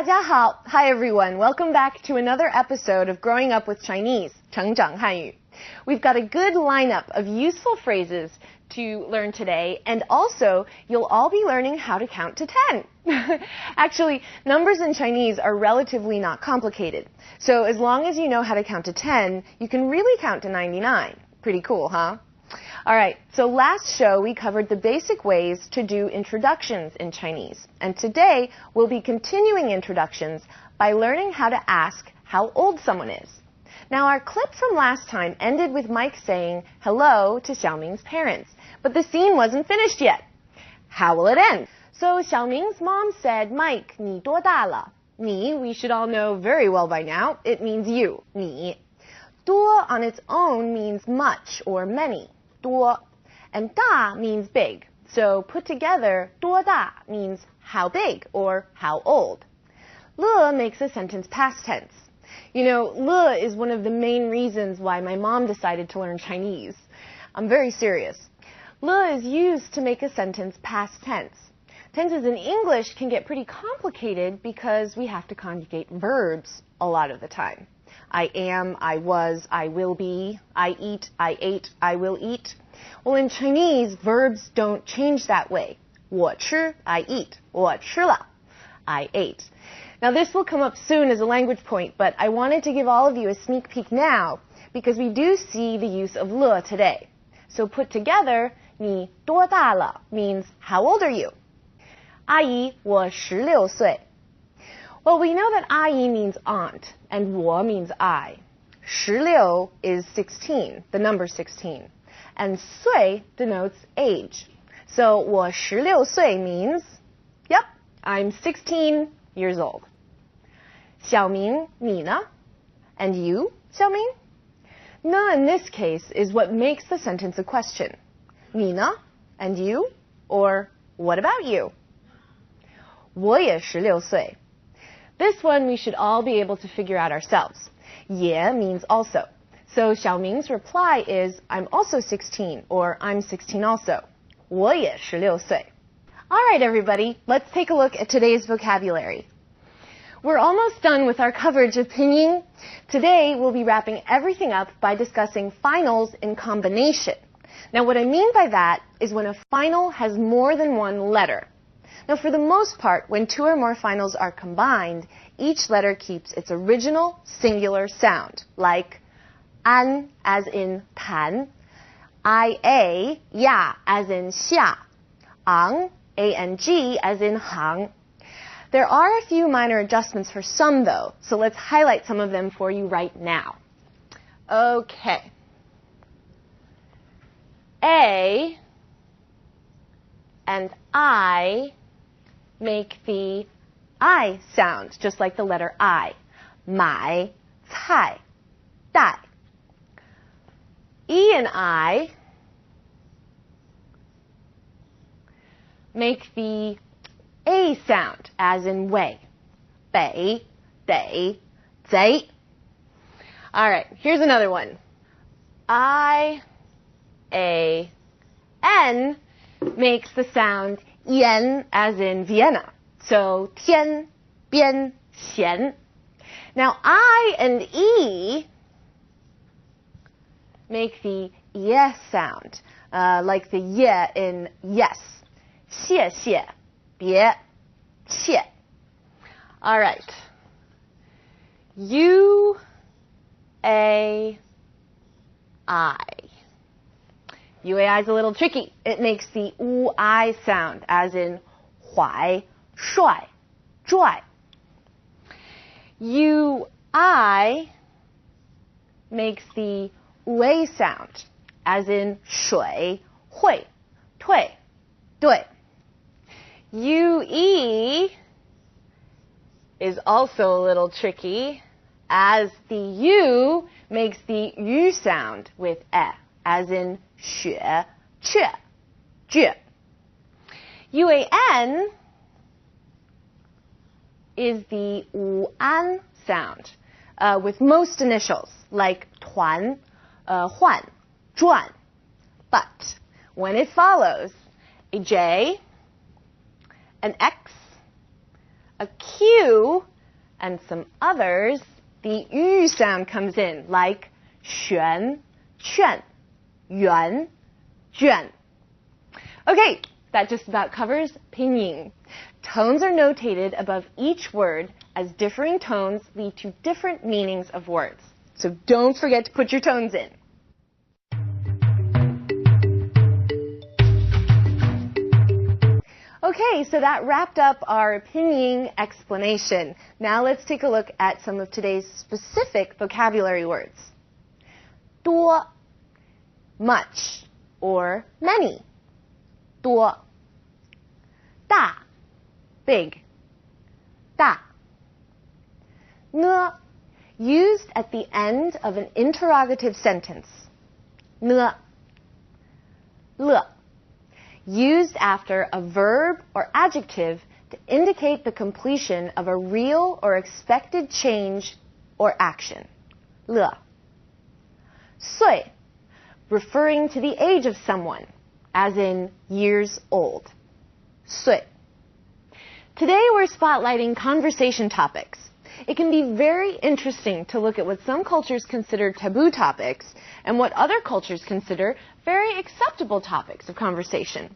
家好. Hi everyone, welcome back to another episode of Growing Up with Chinese, 成长汉语. We've got a good lineup of useful phrases to learn today, and also you'll all be learning how to count to 10. Actually, numbers in Chinese are relatively not complicated, so as long as you know how to count to 10, you can really count to 99. Pretty cool, huh? Alright, so last show we covered the basic ways to do introductions in Chinese. And today we'll be continuing introductions by learning how to ask how old someone is. Now our clip from last time ended with Mike saying hello to Xiaoming's parents, but the scene wasn't finished yet. How will it end? So Xiaoming's mom said, Mike, 你多大了? 你, we should all know very well by now, it means you, 你. 多 on its own means much or many. 多. And 大 means big. So put together, 多大 means how big or how old. 了 makes a sentence past tense. You know, 了 is one of the main reasons why my mom decided to learn Chinese. I'm very serious. 了 is used to make a sentence past tense. Tenses in English can get pretty complicated because we have to conjugate verbs a lot of the time. I am, I was, I will be, I eat, I ate, I will eat. Well, in Chinese, verbs don't change that way. 我吃, I eat. 我吃了, I ate. Now, this will come up soon as a language point, but I wanted to give all of you a sneak peek now because we do see the use of 了 today. So put together, 你多大了 means how old are you? 阿姨,我16岁. Well, we know that 阿姨 means aunt, and 我 means I. 16 is 16, the number 16. And 岁 denotes age. So 我16岁 means, yep, I'm 16 years old. 小明,你呢? And you, 小明? Ne in this case is what makes the sentence a question. 你呢? And you? Or what about you? 我也16岁. This one we should all be able to figure out ourselves. 也 means also. So Xiaoming's reply is, I'm also 16, or I'm 16 also. 我也16岁. Alright everybody, let's take a look at today's vocabulary. We're almost done with our coverage of pinyin. Today we'll be wrapping everything up by discussing finals in combination. Now what I mean by that is when a final has more than one letter. Now, for the most part, when two or more finals are combined, each letter keeps its original singular sound, like an as in tan, ia, ya as in xia, ang, ang as in hang. There are a few minor adjustments for some, though, so let's highlight some of them for you right now. Okay. A and I make the I sound, just like the letter I. 买菜带. E and I make the A sound, as in way. 北得贼. All right, here's another one. I, A, N makes the sound yan as in Vienna. So, 天边咸. Now, I and E make the yes sound, like the ye in yes. 谢谢别切. All right. U, A, I. UAI is a little tricky. It makes the I sound, as in 怀帅拽. UI makes the A sound, as in 水会退对. UE is also a little tricky, as the U makes the U sound with E, as in 雪雀倔. UAN is the an sound with most initials, like 团, 换, 转. But when it follows a J, an X, a Q, and some others, the yu sound comes in, like 玄, 劝, 圆, 卷. Okay, that just about covers pinyin. Tones are notated above each word as differing tones lead to different meanings of words. So don't forget to put your tones in. Okay, so that wrapped up our pinyin explanation. Now let's take a look at some of today's specific vocabulary words. 多, much, or many. 多. 大, big. 大. 呢, used at the end of an interrogative sentence. 呢. 了, used after a verb or adjective to indicate the completion of a real or expected change or action. 了. 岁, referring to the age of someone, as in years old. 岁. Today we're spotlighting conversation topics. It can be very interesting to look at what some cultures consider taboo topics and what other cultures consider very acceptable topics of conversation.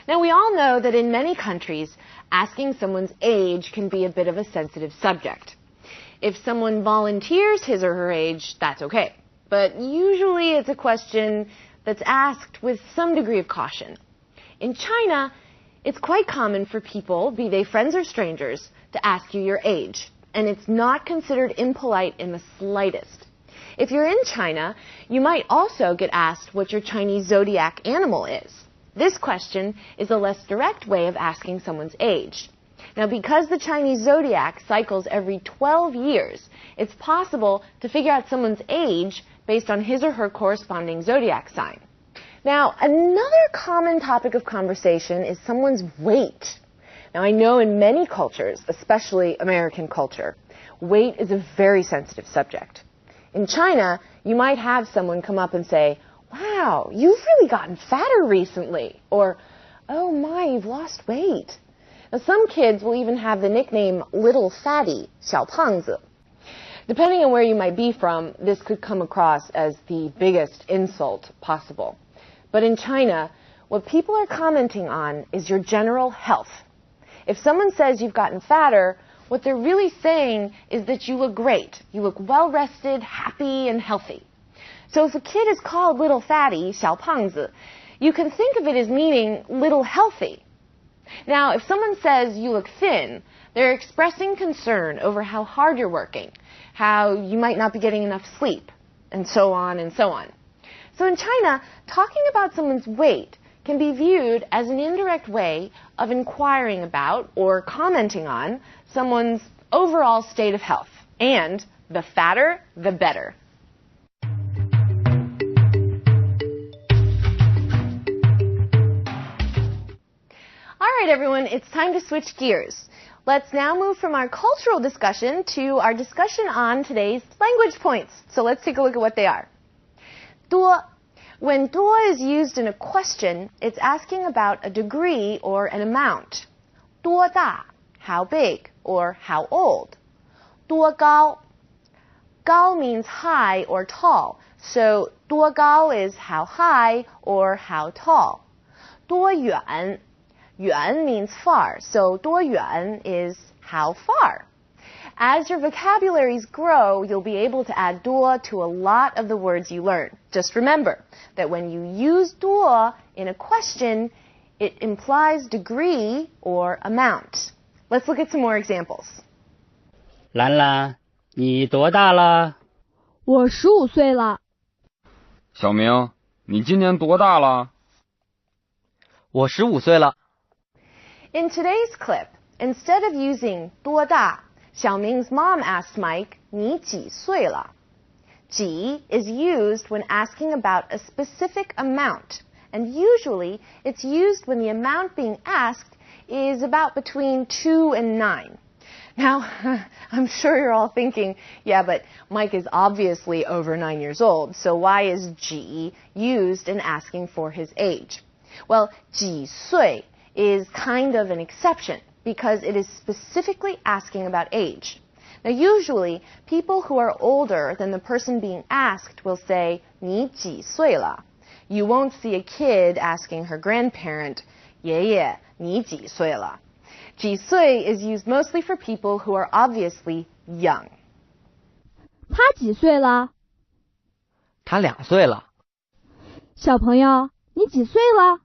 Now, we all know that in many countries, asking someone's age can be a bit of a sensitive subject. If someone volunteers his or her age, that's okay. But usually it's a question that's asked with some degree of caution. In China, it's quite common for people, be they friends or strangers, to ask you your age. And it's not considered impolite in the slightest. If you're in China, you might also get asked what your Chinese zodiac animal is. This question is a less direct way of asking someone's age. Now, because the Chinese zodiac cycles every 12 years, it's possible to figure out someone's age based on his or her corresponding zodiac sign. Now, another common topic of conversation is someone's weight. Now, I know in many cultures, especially American culture, weight is a very sensitive subject. In China, you might have someone come up and say, "Wow, you've really gotten fatter recently," or, "Oh my, you've lost weight." Now, some kids will even have the nickname Little Fatty, 小胖子. Depending on where you might be from, this could come across as the biggest insult possible. But in China, what people are commenting on is your general health. If someone says you've gotten fatter, what they're really saying is that you look great. You look well-rested, happy, and healthy. So if a kid is called Little Fatty, 小胖子, you can think of it as meaning little healthy. Now, if someone says you look thin, they're expressing concern over how hard you're working, how you might not be getting enough sleep, and so on and so on. So in China, talking about someone's weight can be viewed as an indirect way of inquiring about or commenting on someone's overall state of health. And the fatter, the better. All right, everyone, it's time to switch gears. Let's now move from our cultural discussion to our discussion on today's language points. So let's take a look at what they are. 多. When 多 is used in a question, it's asking about a degree or an amount. 多大, how big or how old. 多高. 高 means high or tall, so 多高 is how high or how tall. 多远. 远 means far, so 多远 is how far. As your vocabularies grow, you'll be able to add 多 to a lot of the words you learn. Just remember that when you use 多 in a question, it implies degree or amount. Let's look at some more examples. 兰兰，你多大了？我15岁了。小明，你今年多大了？我15岁了。In today's clip, instead of using 多大, Xiaoming's mom asked Mike, 你几岁了? 几 is used when asking about a specific amount, and usually it's used when the amount being asked is about between 2 and 9. Now, I'm sure you're all thinking, yeah, but Mike is obviously over 9 years old, so why is 几 used in asking for his age? Well, 几岁 is kind of an exception because it is specifically asking about age. Now, usually, people who are older than the person being asked will say, 你几岁了? You won't see a kid asking her grandparent, 爷爷,你几岁了? 几岁 is used mostly for people who are obviously young. 他几岁了？他2岁了。小朋友，你几岁了？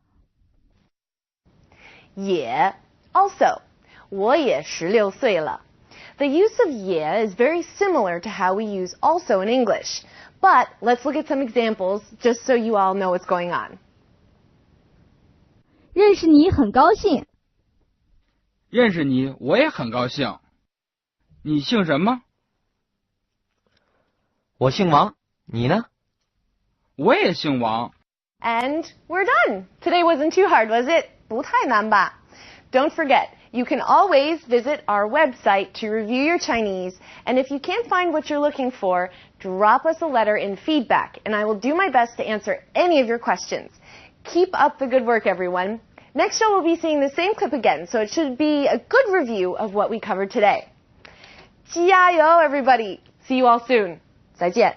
也 also, 我也16岁了. The use of 也 is very similar to how we use also in English. But let's look at some examples just so you all know what's going on. 认识你很高兴。认识你我也很高兴。你姓什么？我姓王，你呢？我也姓王。And we're done. Today wasn't too hard, was it? 不太难吧? Don't forget, you can always visit our website to review your Chinese, and if you can't find what you're looking for, drop us a letter in feedback, and I will do my best to answer any of your questions. Keep up the good work, everyone. Next show, we'll be seeing the same clip again, so it should be a good review of what we covered today. 加油, everybody! See you all soon. 再见.